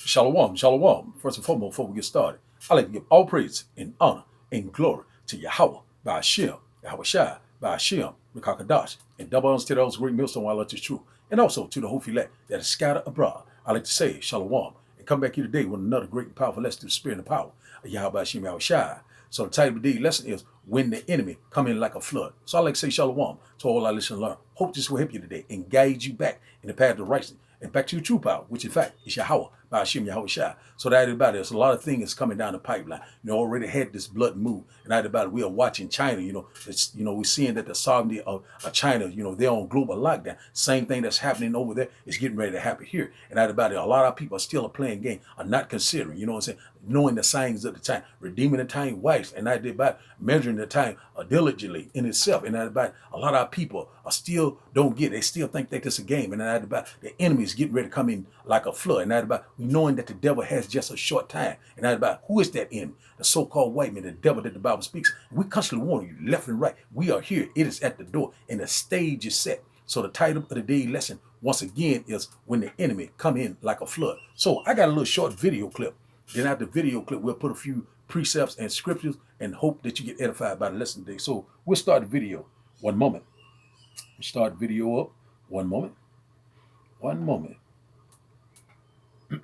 Shalom, shalom. First and foremost, before we get started, I'd like to give all praise and honor and glory to Yahweh, by Hashem, Yahweh Shai, by Hashem, Mikakadash, and double honors to those great millstone while it is true, and also to the whole elect that is scattered abroad. I'd like to say shalom and come back here today with another great and powerful lesson to the spirit and power of Yahweh Hashem, Yahweh Shai. So the title of today's lesson is When the Enemy Come In Like a Flood. So I'd like to say shalom to all our listeners and learn. Hope this will help you today and guide you back in the path of righteousness and back to your true power, which in fact is Yahweh, by Hashem Yahweh Shai. So that about it, there's a lot of things coming down the pipeline. Already had this blood move, and that about it, we are watching China. We're seeing that the sovereignty of China, they're on global lockdown. Same thing that's happening over there is getting ready to happen here. And that about it, a lot of people are still playing game, are not considering, what I'm saying, knowing the signs of the time, redeeming the time wise, and that about measuring the time diligently in itself. And that about a lot of our people are still don't get it. They still think that it's a game. And that about the enemy is getting ready to come in like a flood. And that about knowing that the devil has just a short time. And that about who is that enemy? The so-called white man, the devil that the Bible speaks. We constantly warn you left and right. We are here. It is at the door, and the stage is set. So the title of the day lesson, once again, is When the Enemy Come In Like a Flood. So I got a little short video clip. Then after the video clip, we'll put a few precepts and scriptures and hope that you get edified by the lesson today. So we'll start the video. One moment. Start the video up. One moment. One moment. Here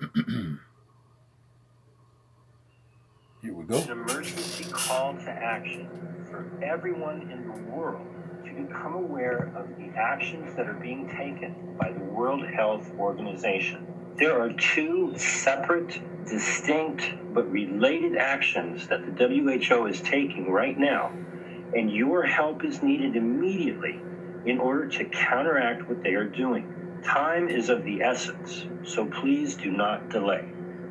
we go. An emergency call to action for everyone in the world to become aware of the actions that are being taken by the World Health Organization. There are two separate, distinct, but related actions that the WHO is taking right now, and your help is needed immediately in order to counteract what they are doing. Time is of the essence, so please do not delay.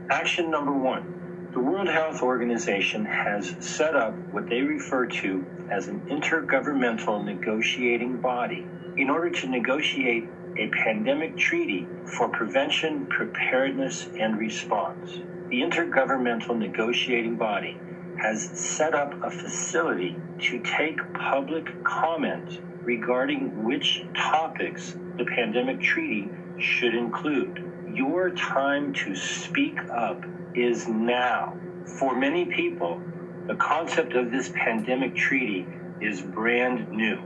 Action number one. The World Health Organization has set up what they refer to as an intergovernmental negotiating body in order to negotiate a pandemic treaty for prevention, preparedness, and response. The Intergovernmental Negotiating Body has set up a facility to take public comment regarding which topics the pandemic treaty should include. Your time to speak up is now. For many people, the concept of this pandemic treaty is brand new.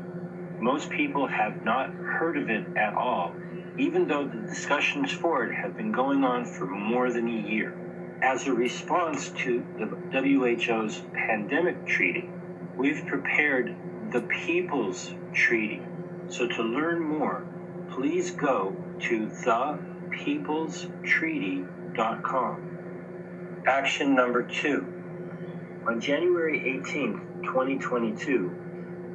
Most people have not heard of it at all, even though the discussions for it have been going on for more than a year. As a response to the WHO's pandemic treaty, we've prepared the People's Treaty. So to learn more, please go to thepeoplestreaty.com. Action number two. On January 18th, 2022,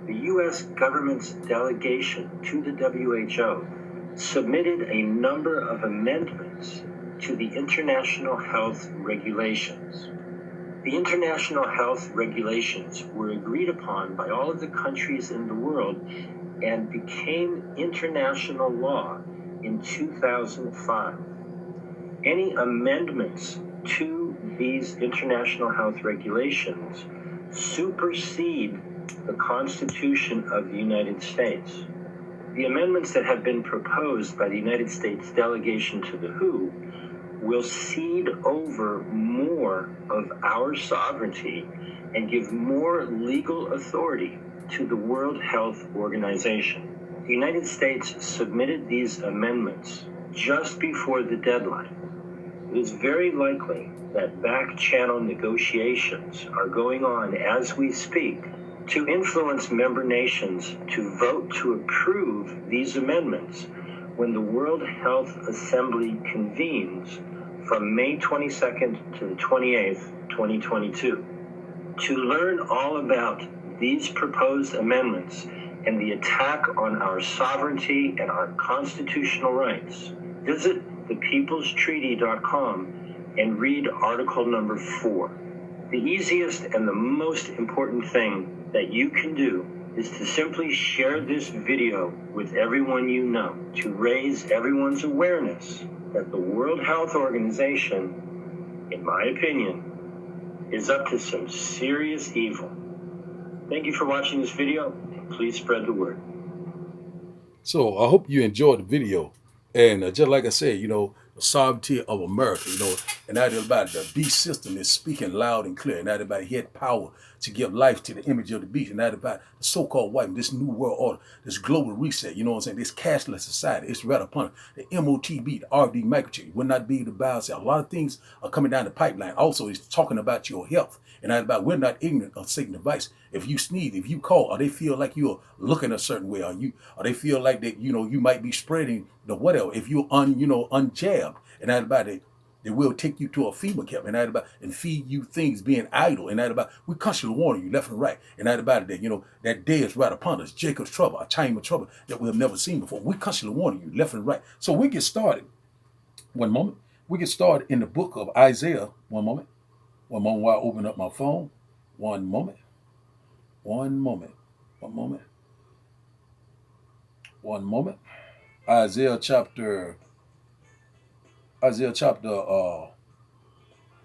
the U.S. government's delegation to the WHO submitted a number of amendments to the International Health Regulations. The International Health Regulations were agreed upon by all of the countries in the world and became international law in 2005. Any amendments to these international health regulations supersede the Constitution of the United States. The amendments that have been proposed by the United States delegation to the WHO will cede over more of our sovereignty and give more legal authority to the World Health Organization. The United States submitted these amendments just before the deadline. It is very likely that back-channel negotiations are going on as we speak to influence member nations to vote to approve these amendments when the World Health Assembly convenes from May 22nd to the 28th, 2022. To learn all about these proposed amendments and the attack on our sovereignty and our constitutional rights, visit thepeoplestreaty.com and read article number 4. The easiest and the most important thing that you can do is to simply share this video with everyone you know to raise everyone's awareness that the World Health Organization, in my opinion, is up to some serious evil. Thank you for watching this video. Please spread the word. So I hope you enjoyed the video. And just like I said, the sovereignty of America, And that about the beast system is speaking loud and clear. And that about he had power to give life to the image of the beast. And that about the so-called white man, this new world order, this global reset, you know what I'm saying? This cashless society, it's right upon it. The MOTB, the RD microchip, will not be able to balance out. A lot of things are coming down the pipeline. Also, it's talking about your health. And that about we're not ignorant of Satan's device. If you sneeze, if you cough, or they feel like you're looking a certain way, or they feel like that, you might be spreading the whatever. If you're unjabbed, and that about it, they will take you to a FEMA camp, and that about and feed you things being idle, and that about we constantly warning you left and right, and that about it that that day is right upon us, Jacob's trouble, a time of trouble that we have never seen before. We constantly warning you left and right. So we get started. One moment, we get started in the book of Isaiah. One moment while I open up my phone. One moment. Isaiah chapter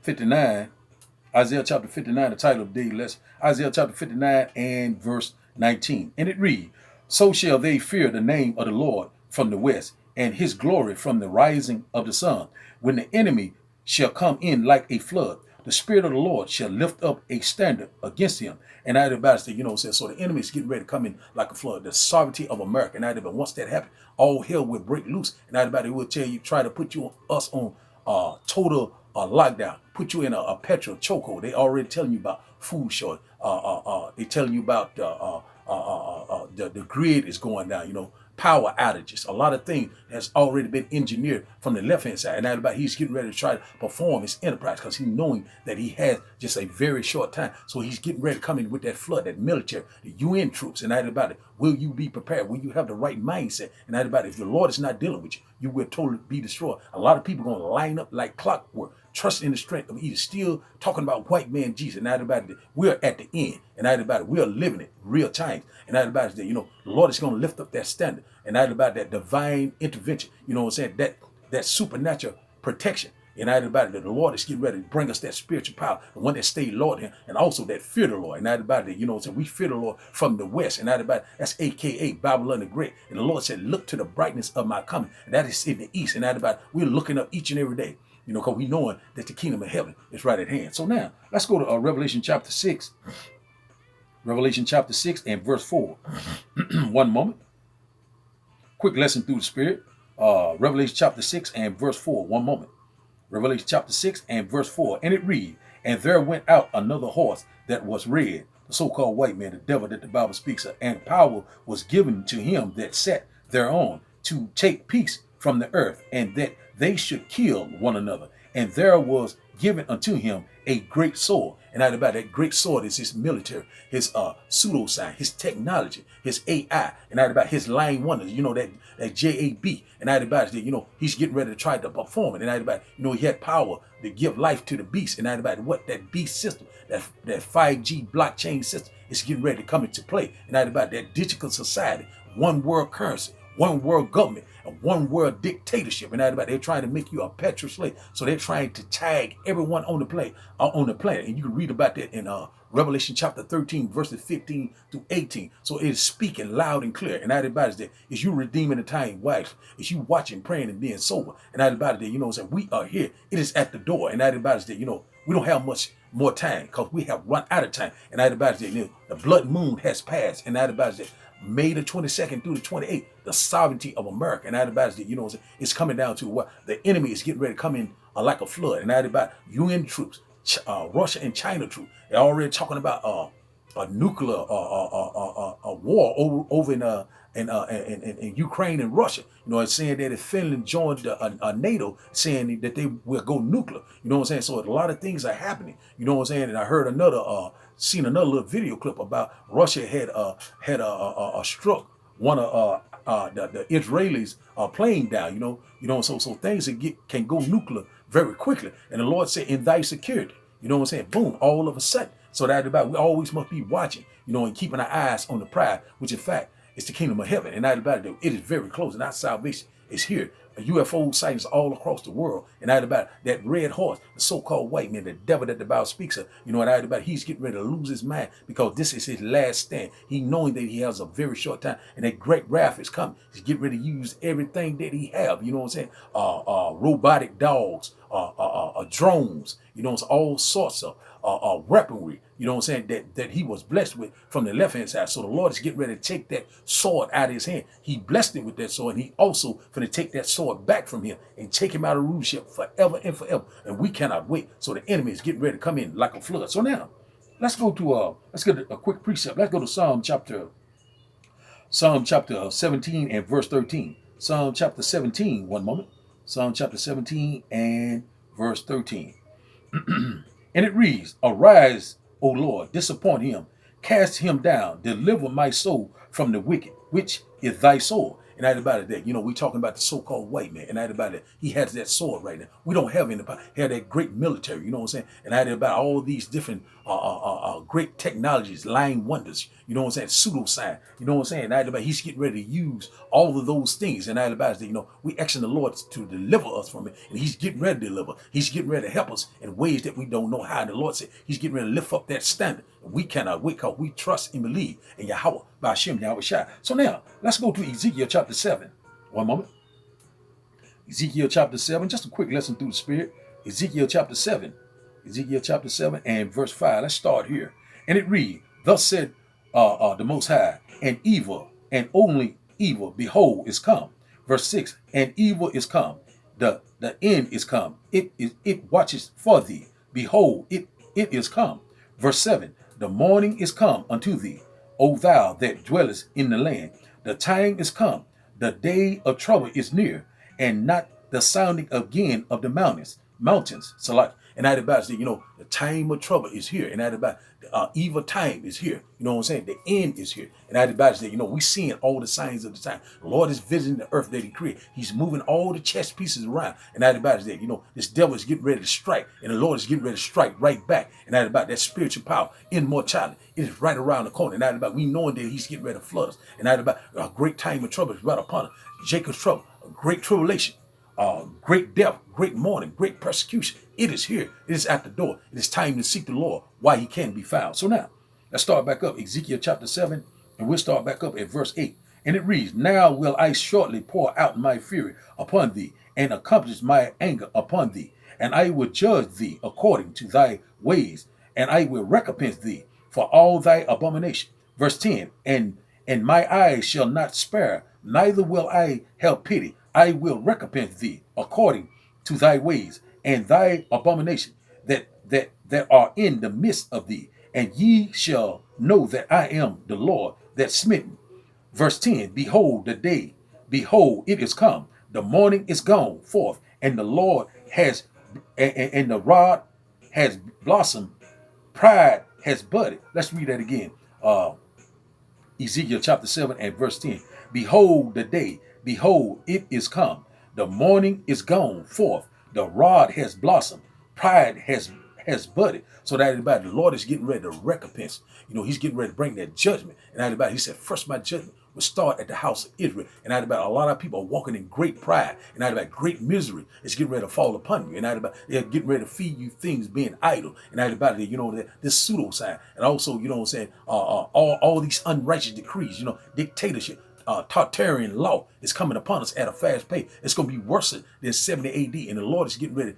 59. Isaiah chapter 59, the title of the daily lesson. Isaiah chapter 59 and verse 19. And it reads, so shall they fear the name of the Lord from the west, and his glory from the rising of the sun. When the enemy shall come in like a flood, the Spirit of the Lord shall lift up a standard against him. And I about to say, so the enemy is getting ready to come in like a flood. The sovereignty of America. And I about once that happens, all hell will break loose. And I about it will tell you, try to put us on total lockdown, put you in a petrol chokehold. They already telling you about food shortage. They telling you about the grid is going down. Power outages, a lot of things has already been engineered from the left hand side, and that about he's getting ready to try to perform his enterprise because he's knowing that he has just a very short time. So he's getting ready to come in with that flood, that military, the UN troops, and that about it. Will you be prepared? Will you have the right mindset? And that about it. If the Lord is not dealing with you, you will totally be destroyed. A lot of people are going to line up like clockwork, trusting in the strength of either still talking about white man Jesus, and that about it. We're at the end, and that about it. We are living it real time, and that about it. That the Lord is going to lift up that standard, and that about that divine intervention. You know what I'm saying? That supernatural protection. And that about it, that the Lord is getting ready to bring us that spiritual power, the one that stayed Lord here, and also that fear the Lord. And that about it, what I'm saying? We fear the Lord from the west, and that about it, that's AKA Babylon the Great. And the Lord said, look to the brightness of my coming, and that is in the east. And that about it, we're looking up each and every day, because we knowing that the kingdom of heaven is right at hand. So now let's go to Revelation chapter 6. Revelation chapter 6 and verse 4. One moment. Quick lesson through the Spirit. Revelation chapter 6 and verse 4. One moment. Revelation chapter 6 and verse 4. And it reads, and there went out another horse that was red, the so-called white man, the devil that the Bible speaks of, and power was given to him that sat thereon to take peace from the earth, and that they should kill one another. And there was given unto him a great sword. And that about that great sword is his military, his pseudoscience, his technology, his AI, and that about his lying wonders, that JAB. And that about it, he's getting ready to try to perform it. And that about, he had power to give life to the beast. And that about what that beast system, that 5G blockchain system is getting ready to come into play. And that about that digital society, one world currency, one world government, a one world dictatorship, and that about they're trying to make you a petrol slave. So they're trying to tag everyone on the planet, and you can read about that in Revelation chapter 13, verses 15 through 18. So it is speaking loud and clear, and that about is that is you redeeming the time wisely, is you watching, praying, and being sober, and that about it that we are here. It is at the door, and that about is that we don't have much more time because we have run out of time, and that about is that the blood moon has passed, and that about is that May the 22nd through the 28th, the sovereignty of America. And that about is that, it's coming down to what the enemy is getting ready to come in like a flood. And that about UN troops, Russia and China troops. They're already talking about a nuclear war over in Ukraine and Russia. It's saying that if Finland joined NATO, saying that they will go nuclear. You know what I'm saying? So a lot of things are happening. You know what I'm saying? And I heard seen another little video clip about Russia had struck one of the Israelis plane down. So things can go nuclear very quickly. And the Lord said, in thy security. You know what I'm saying? Boom, all of a sudden. So that about we always must be watching, and keeping our eyes on the prize, which in fact is the kingdom of heaven. And that about it, it is very close, and our salvation is here. UFO sightings all across the world, and that about that red horse, the so-called white man, the devil that the Bible speaks of. And that about he's getting ready to lose his mind because this is his last stand. He knowing that he has a very short time, and that great wrath is coming. He's getting ready to use everything that he have. You know what I'm saying? Robotic dogs, drones, you know, all sorts of weaponry, you know what I'm saying, that he was blessed with from the left hand side. So the Lord is getting ready to take that sword out of his hand. He blessed him with that sword, and he also going to take that sword back from him and take him out of rulership forever and forever. And we cannot wait. So the enemy is getting ready to come in like a flood. So now let's go to let's get a quick precept. Let's go to Psalm chapter 17 and verse 13. Psalm chapter 17, one moment. Psalm chapter 17 and verse 13. And it reads, arise, O Lord, disappoint him, cast him down, deliver my soul from the wicked, which is thy soul. And that about it, that, you know, we talking about the so-called white man, and that about it, he has that sword right now. We don't have any, have that great military, you know what I'm saying? And that about all these different great technologies, lying wonders, you know what I'm saying? Pseudoscience, you know what I'm saying? And that about he's getting ready to use all of those things. And that about it, you know, we asking the Lord to deliver us from it, and he's getting ready to deliver. He's getting ready to help us in ways that we don't know how. And the Lord said he's getting ready to lift up that standard. We cannot wait because we trust and believe in Yahweh by Hashem Yahweh Shai. So now let's go to Ezekiel chapter 7. One moment. Ezekiel chapter 7, just a quick lesson through the Spirit. Ezekiel chapter 7. Ezekiel chapter 7 and verse 5. Let's start here. And it reads, thus said the Most High, and evil, and only evil, behold, is come. Verse 6, and evil is come. The end is come. It watches for thee. Behold, it is come. Verse 7, the morning is come unto thee, O thou that dwellest in the land. The time is come. The day of trouble is near, and not the sounding again of the mountains. So like, and that about, you know, the time of trouble is here. And that about evil time is here. You know what I'm saying? The end is here. And that about, you know, we seeing all the signs of the time. The Lord is visiting the earth that he created. He's moving all the chess pieces around. And that about that, you know, this devil is getting ready to strike. And the Lord is getting ready to strike right back. And that about that spiritual power, immortality, it is right around the corner. And that about we knowing that he's getting ready to flood us. And that about a great time of trouble is right upon us. Jacob's trouble, a great tribulation. Great death, great mourning, great persecution. It is here. It is at the door. It is time to seek the Lord while he can be found. So now, let's start back up. Ezekiel chapter 7, and we'll start back up at verse 8. And it reads, now will I shortly pour out my fury upon thee, and accomplish my anger upon thee. And I will judge thee according to thy ways, and I will recompense thee for all thy abomination. Verse 10, and my eyes shall not spare, neither will I have pity. I will recompense thee according to thy ways and thy abomination that are in the midst of thee, and ye shall know that I am the Lord that smitten. Verse 10, behold the day, behold it is come, the morning is gone forth, and the Lord has, and the rod has blossomed, pride has budded. Let's read that again. Ezekiel chapter 7 and verse 10. Behold the day, behold, it is come. The morning is gone forth. The rod has blossomed. Pride has budded. So that everybody, the Lord is getting ready to recompense. You know, he's getting ready to bring that judgment. And everybody, he said, first my judgment will start at the house of Israel. And everybody, a lot of people are walking in great pride. And everybody, great misery is getting ready to fall upon you. And everybody, they're getting ready to feed you things being idle. And everybody, you know, this pseudo sign. And also, you know what I'm saying, all these unrighteous decrees, you know, dictatorship. Tartarian law is coming upon us at a fast pace. It's going to be worse than 70 AD, and the Lord is getting ready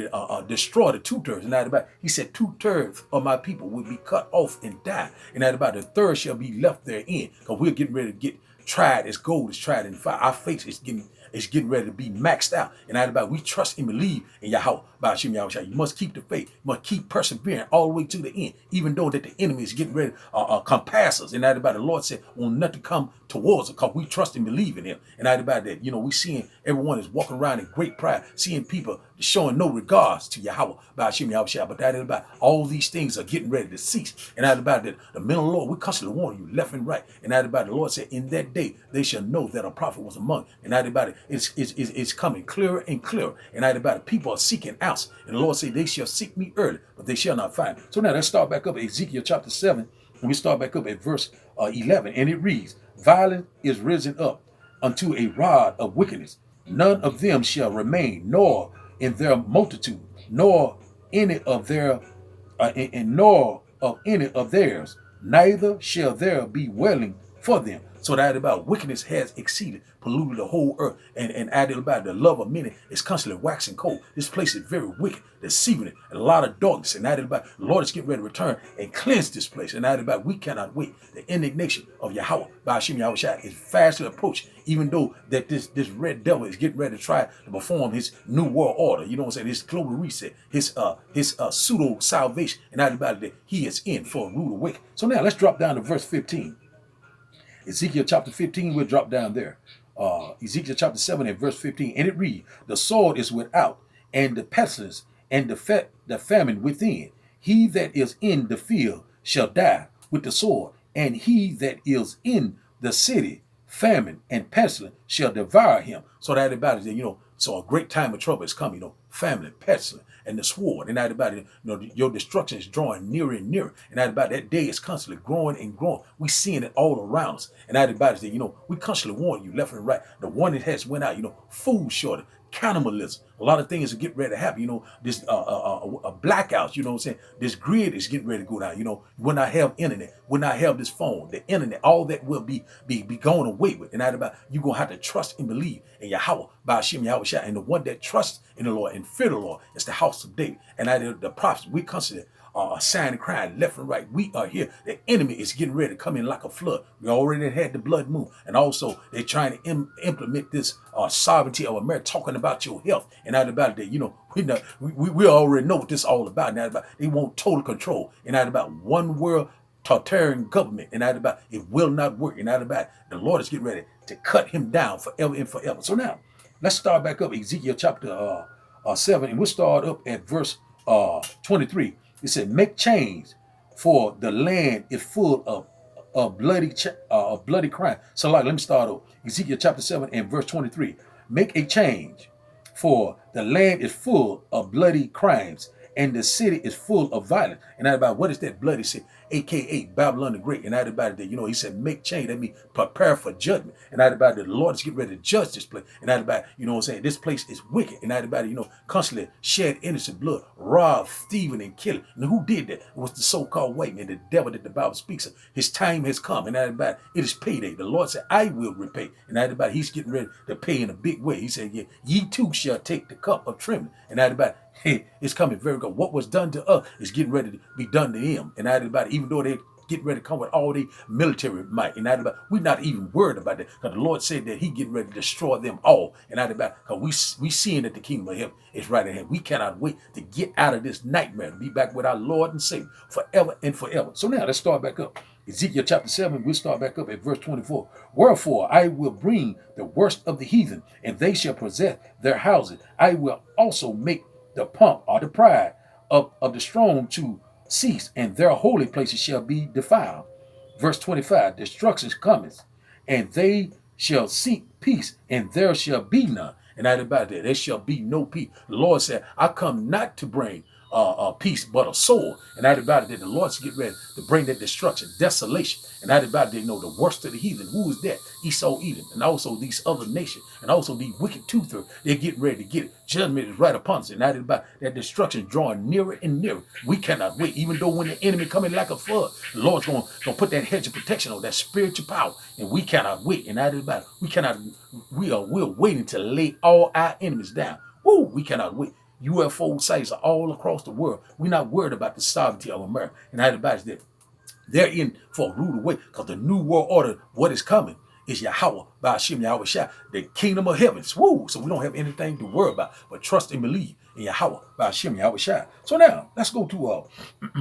to destroy the 2/3. And that about, he said, 2/3 of my people will be cut off and die, and that about the third shall be left therein. Because we're getting ready to get tried as gold is tried in fire. Our faith is getting ready to be maxed out. And that about we trust and believe in Yahweh by Hashem Yahweh. You must keep the faith. You must keep persevering all the way to the end, even though that the enemy is getting ready to compass us. And that about the Lord said, won't nothing come towards us because we trust and believe in him. And that about that, you know, we seeing everyone is walking around in great pride, seeing people showing no regards to Yahweh by Hashem Yahweh. But that about all these things are getting ready to cease. And that about that, the men of the Lord, we constantly warn you left and right. And that about the Lord said, in that day they shall know that a prophet was among. And that about it, it's coming clearer and clearer. And that about it, people are seeking out. And the Lord said, they shall seek me early, but they shall not find me. So now let's start back up at Ezekiel chapter 7, and we start back up at verse 11. And it reads, violence is risen up unto a rod of wickedness. None of them shall remain, nor in their multitude, nor any of their, nor of any of theirs. Neither shall there be dwelling for them. So that about wickedness has exceeded, polluted the whole earth, and added about the love of many is constantly waxing cold. This place is very wicked, deceiving it, and a lot of darkness, and added about the Lord is getting ready to return and cleanse this place, and added about we cannot wait. The indignation of Yahweh by Hashem Yahweh Shai is fastly approaching, even though that this red devil is getting ready to try to perform his new world order. You know what I'm saying? His global reset, his pseudo salvation, and added about that he is in for a rude awakening. So now let's drop down to verse 15. Ezekiel chapter 15, we'll drop down there. Ezekiel chapter 7 and verse 15. And it reads, the sword is without, and the pestilence, and the famine within. He that is in the field shall die with the sword, and he that is in the city, famine and pestilence shall devour him. So that about it, so a great time of trouble is coming, famine, pestilence, and the sword, and that about it, your destruction is drawing nearer and nearer, and that about that day is constantly growing and growing. We seeing it all around us, and that about it, we constantly warn you left and right. The warning has went out, food shortage, cannibalism, a lot of things are getting ready to happen. This blackouts. You know what I'm saying? This grid is getting ready to go down. When I have internet, when I have this phone, the internet, all that will be going away with. And that about you gonna have to trust and believe in Yahweh by Hashem Yahweh Shai, and the one that trusts in the Lord and fear the Lord is the house of David. And that the prophets we consider a sign and crying left and right. We are here. The enemy is getting ready to come in like a flood. We already had the blood moon. And also they're trying to implement this sovereignty of America, talking about your health and not about that. We already know what this is all about. Not about they want total control and not about one world totalitarian government, and not about it will not work, and not about the Lord is getting ready to cut him down forever and forever. So now let's start back up Ezekiel chapter 7, and we'll start up at verse 23. It said, make change, for the land is full of bloody crime. So let me start over. Ezekiel chapter 7 and verse 23. Make a change, for the land is full of bloody crimes, and the city is full of violence. And that about what is that bloody city? AKA Babylon the Great. And that about that, he said, make change. That means prepare for judgment. And that about that, the Lord is getting ready to judge this place. And that about, this place is wicked. And that about, constantly shed innocent blood, rob, thieving, and killing. And who did that? It was the so-called white man, the devil that the Bible speaks of. His time has come. And that about, it is payday. The Lord said, I will repay. And that about, he's getting ready to pay in a big way. He said, yeah, ye too shall take the cup of trembling. And that about, hey, it's coming very good. What was done to us is getting ready to be done to him. And that about, even though they get ready to come with all the military might, and that about, we're not even worried about that, because the Lord said that he getting ready to destroy them all. And that about, because we seeing that the kingdom of heaven is right at hand. We cannot wait to get out of this nightmare, to be back with our Lord and Savior forever and forever. So now let's start back up. Ezekiel chapter 7, we'll start back up at verse 24. Wherefore I will bring the worst of the heathen, and they shall possess their houses. I will also make the pomp or the pride of the strong to cease, and their holy places shall be defiled. Verse 25, destruction cometh, and they shall seek peace, and there shall be none. And that about that, there shall be no peace. The Lord said, I come not to bring peace, but a sword. And that about it, that the Lord's get ready to bring that destruction, desolation. And that about it, the worst of the heathen. Who is that? Esau, Edom, and also these other nations, and also these wicked two-thirds. They're getting ready to get it. Judgment is right upon us. And that about that destruction drawing nearer and nearer. We cannot wait, even though when the enemy coming like a flood, the Lord's going to put that hedge of protection on that spiritual power. And we cannot wait. And that is about it. We're waiting to lay all our enemies down. Woo, we cannot wait. UFO sites are all across the world. We're not worried about the sovereignty of America. And that about is that they're in for a rude way, because the new world order, what is coming, is Yahweh by Hashem Yahweh Shai, the kingdom of heavens. Woo! So we don't have anything to worry about, but trust and believe in Yahweh by Hashem Yahweh Shai. So now let's go to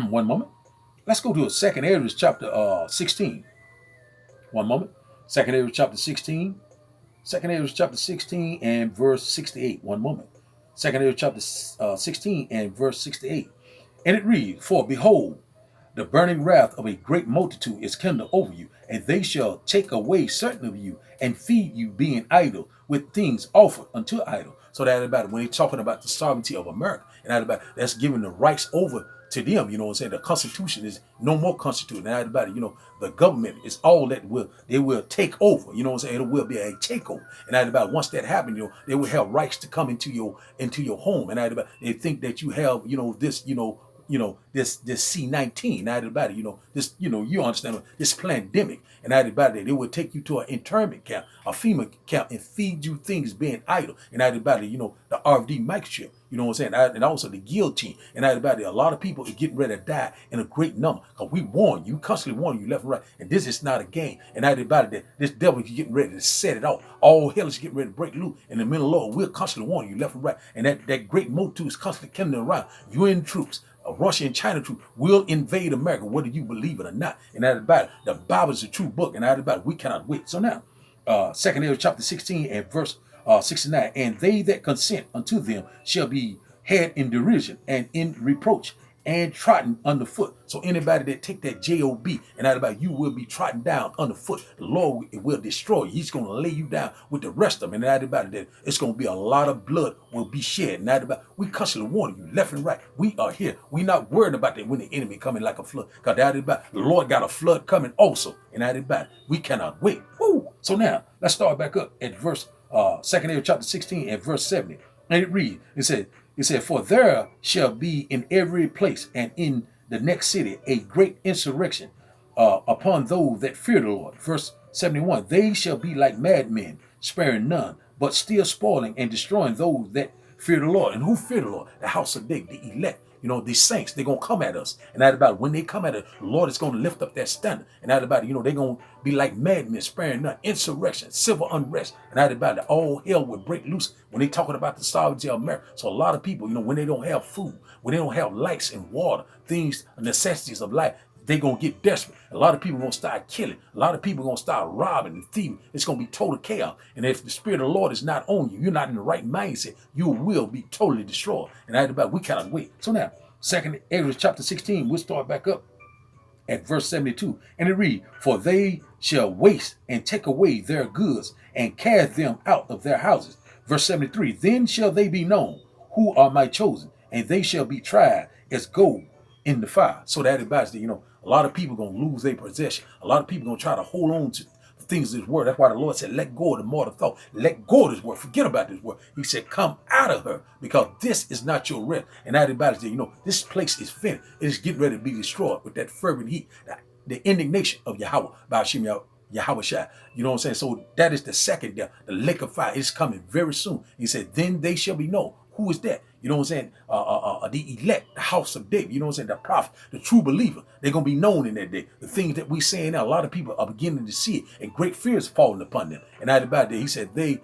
one moment. Let's go to 2 Ezra chapter 16. One moment. 2 Ezra chapter 16. 2 Ezra chapter 16 and verse 68. One moment. 2 Ezra chapter 16 and verse 68. And it reads, for behold, the burning wrath of a great multitude is kindled over you, and they shall take away certain of you and feed you, being idle with things offered unto idol. So that about it, when he's talking about the sovereignty of America, and that about that's giving the rights over to them, you know what I'm saying? The Constitution is no more Constitution. And that about it, the government is all that they will take over. You know what I'm saying? It will be a takeover. And that about once that happens, they will have rights to come into your home. And that about they think that you have, this, this C-19, now about it, this, you understand this pandemic, and now about it, it would take you to an internment camp, a FEMA camp, and feed you things being idle, and now about it, the RFD microchip, you know what I'm saying, and also the guillotine, and now about it, a lot of people are getting ready to die in a great number, because we warn you, constantly warn you left and right, and this is not a game, and now about it, that this devil is getting ready to set it off, all hell is getting ready to break loose in the middle of the Lord, we're constantly warning you left and right, and that great multitude is constantly coming around, UN troops, Russia and China troops will invade America, whether you believe it or not. And that about it, the Bible is a true book, and that about it, we cannot wait. So now, 2 Ezra chapter 16 and verse 69, and they that consent unto them shall be had in derision and in reproach and trodden underfoot. So anybody that take that job and that about you will be trodden down underfoot. The Lord will destroy you. He's going to lay you down with the rest of them. And that about it, that it's going to be a lot of blood will be shed. And that about we constantly warning you left and right. We are here. We not worried about that when the enemy coming like a flood. Because that about the Lord got a flood coming also. And that about we cannot wait. Woo! So now let's start back up at verse 2 Ezra chapter 16 and verse 70. And it reads, it said, for there shall be in every place and in the next city a great insurrection upon those that fear the Lord. Verse 71, they shall be like madmen, sparing none, but still spoiling and destroying those that fear the Lord. And who fear the Lord? The house of David, the elect. The saints, they're going to come at us. And that about it, when they come at us, the Lord is going to lift up that standard. And that about it, they're going to be like madmen, sparing none, insurrection, civil unrest. And that about it, all hell will break loose when they talking about the sovereignty of America. So a lot of people, when they don't have food, when they don't have lights and water, things, necessities of life, they're going to get desperate. A lot of people are going to start killing. A lot of people are going to start robbing and thieving. It's going to be total chaos. And if the Spirit of the Lord is not on you, you're not in the right mindset, you will be totally destroyed. And that about, we cannot wait. So now, 2 Ezra chapter 16, we'll start back up at verse 72. And it reads, for they shall waste and take away their goods and cast them out of their houses. Verse 73, then shall they be known who are my chosen, and they shall be tried as gold in the fire. So that advises that, a lot of people going to lose their possession. A lot of people going to try to hold on to the things of this word. That's why the Lord said, let go of the mortal thought. Let go of this word. Forget about this word. He said, come out of her, because this is not your rest. And that advises that, this place is finished. It is getting ready to be destroyed with that fervent heat, the indignation of Yahweh, by Hashem Yahweh Shai. You know what I'm saying? So that is the second death. The lake of fire is coming very soon. He said, then they shall be known. Who is that? You know what I'm saying? The elect, the house of David. You know what I'm saying? The prophet, the true believer. They're going to be known in that day. The things that we saying now, a lot of people are beginning to see it, and great fear is falling upon them. And that about that, he said in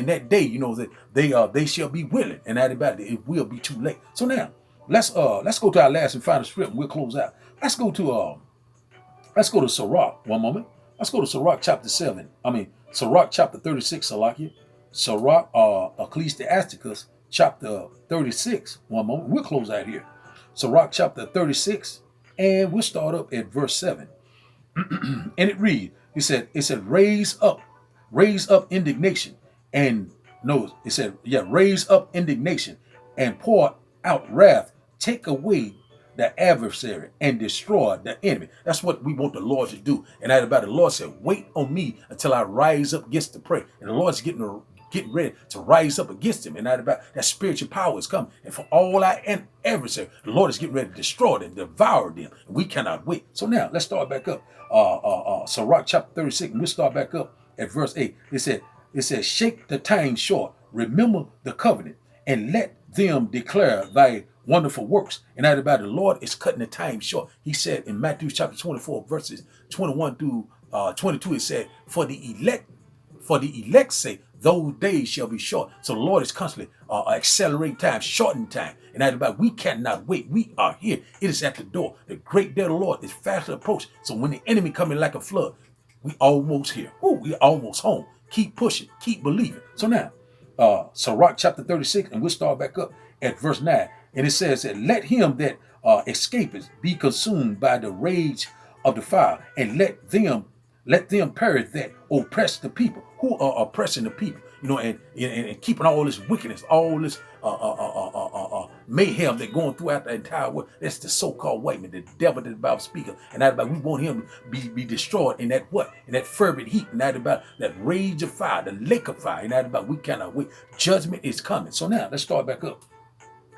that day, that they shall be willing. And that about it, it will be too late. So now let's go to our last and final script, and we'll close out. Let's go to Sirach. One moment. Let's go to Sirach chapter 7. Sirach chapter 36, Salakia. Sirach Ecclesiasticus chapter 36. One moment. We'll close out here. Sirach chapter 36, and we'll start up at verse 7. And it reads, it said, raise up indignation raise up indignation and pour out wrath, take away the adversary and destroy the enemy. That's what we want the Lord to do. And that about the Lord said, wait on me until I rise up against the prey. And the Lord's getting ready to rise up against him. And that about that spiritual power is coming. And for all our adversary, the Lord is getting ready to destroy them, devour them. And we cannot wait. So now let's start back up. Sirach chapter 36, and we'll start back up at verse 8. It says, shake the time short, remember the covenant, and let them declare thy wonderful works. And that about the Lord is cutting the time short. He said in Matthew chapter 24, verses 21 through 22, it said, for the elect's sake, those days shall be short. So the Lord is constantly accelerating time, shortening time. And that about we cannot wait. We are here. It is at the door. The great day of the Lord is fast approaching. So when the enemy coming like a flood, we almost here. We almost home. Keep pushing. Keep believing. So now, Sirach chapter 36, and we'll start back up at verse 9. And it says that let him that escapeth be consumed by the rage of the fire, and let them perish that oppress the people. Who are oppressing the people? And keeping all this wickedness, all this mayhem that going throughout the entire world. That's the so-called white man, the devil that the Bible speaks of. And that about we want him to be destroyed in that what? In that fervent heat. And that about that rage of fire, the lake of fire. And that about we cannot wait. Judgment is coming. So now let's start back up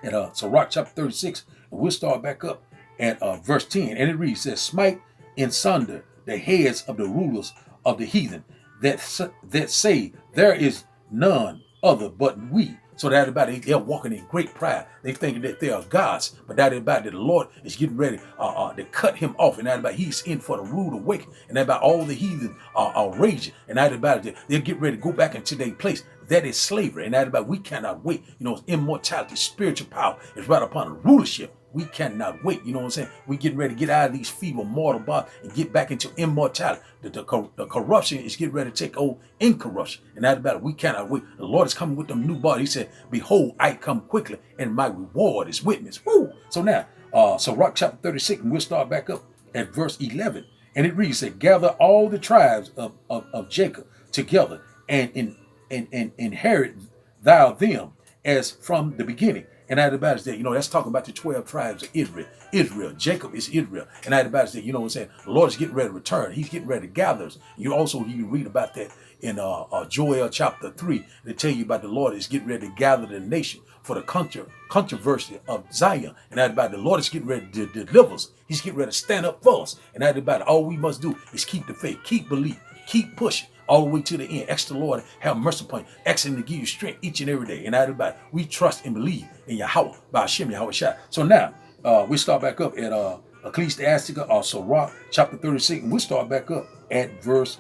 at Sirach chapter 36, and we'll start back up at verse 10. And it reads, says, smite in sunder the heads of the rulers of the heathen that say there is none other but we. So that about it, they're walking in great pride. They thinking that they are gods, but that about that the Lord is getting ready to cut him off, and that about he's in for the rude awakening, and that about all the heathen are raging, and that about it they'll get ready to go back into their place. That is slavery, and that about we cannot wait. You know, immortality, spiritual power is right upon the rulership. We cannot wait. You know what I'm saying? We getting ready to get out of these feeble mortal bodies and get back into immortality. The corruption is getting ready to take over incorruption. And that about it, we cannot wait. The Lord is coming with them new bodies. He said, behold, I come quickly, and my reward is witness. Woo! So now, Sirach chapter 36, and we'll start back up at verse 11. And it reads that gather all the tribes of Jacob together and inherit thou them as from the beginning. And that about is that, you know, that's talking about the 12 tribes of Israel. Jacob is Israel. And that about is that, you know what I'm saying? The Lord is getting ready to return. He's getting ready to gather us. You read about that in Joel chapter 3. They tell you about the Lord is getting ready to gather the nation for the controversy of Zion. And that about the Lord is getting ready to deliver us. He's getting ready to stand up for us. And that about it, all we must do is keep the faith, keep believing, keep pushing all the way to the end. Ask the Lord, have mercy upon you. Ask him to give you strength each and every day. And that about it, we trust and believe in Yahweh, by Hashem, Yahweh Shai. So now, we start back up at Ecclesiastica or Sirach chapter 36, and we start back up at verse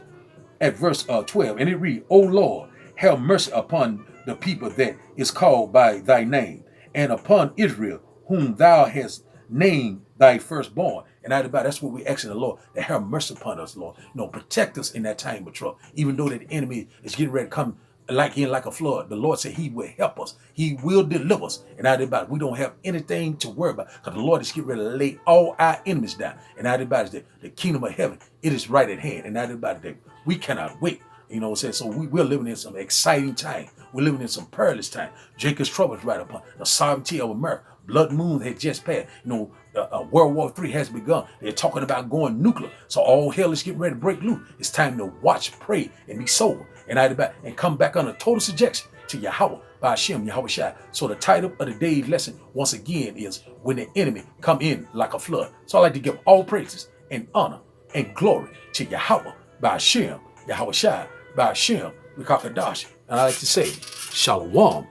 12. And it reads, O Lord, have mercy upon the people that is called by thy name, and upon Israel, whom thou hast named thy firstborn. And that's what we asking the Lord, to have mercy upon us, Lord. You know, protect us in that time of trouble. Even though the enemy is getting ready to come like a flood, the Lord said he will help us. He will deliver us. And we don't have anything to worry about, because the Lord is getting ready to lay all our enemies down. And that the kingdom of heaven, it is right at hand. And that we cannot wait. You know what I'm saying? So we're living in some exciting time. We're living in some perilous time. Jacob's trouble is right upon the sovereignty of America. Blood moon had just passed. You know, World War III has begun. They're talking about going nuclear. So all hell is getting ready to break loose. It's time to watch, pray, and be sober. And come back under total subjection to Yahweh, by Hashem, Yahweh Shai. So the title of the day's lesson, once again, is when the enemy come in like a flood. So I like to give all praises and honor and glory to Yahweh, by Hashem, Yahweh Shai, by Hashem, Rekakadash. And I like to say, Shalom.